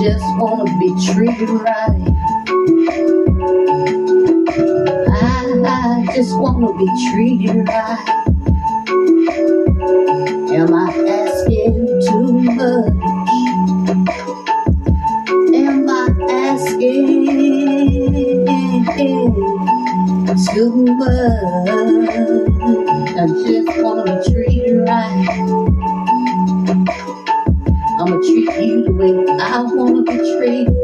just wanna be treated right. I just wanna be treated right. Am I asking too much? Am I asking too much? I just wanna be treated right. I'ma treat you the way I wanna be treated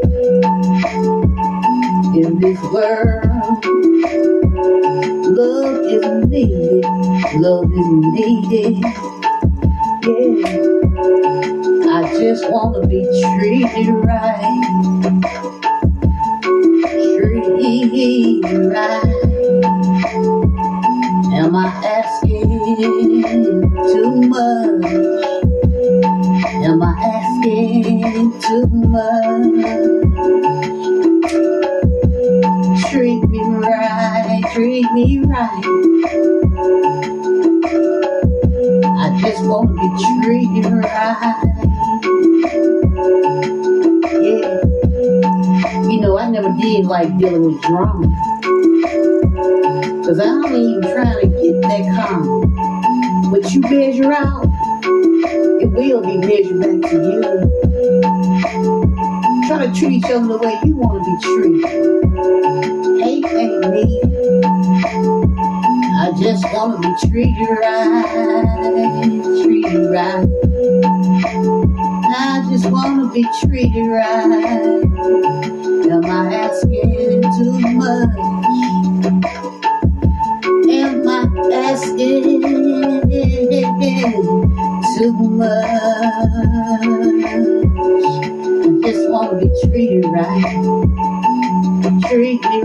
in this world. Love is needed, love is needed. Yeah, I just wanna be treated right, treated right. Am I asking too much? Am I asking too much? Treat me right, treat me right. I just wanna be treated right. Yeah. You know, I never did like dealing with drama, 'cause I'm even trying to get that calm. What you measure out, it will be measured back to you. Try to treat each other the way you want to be treated. Hate ain't me. I just want to be treated right, treated right. I just want to be treated right. Am I asking too much? Am I asking too much? I just want to be treated right. Treat me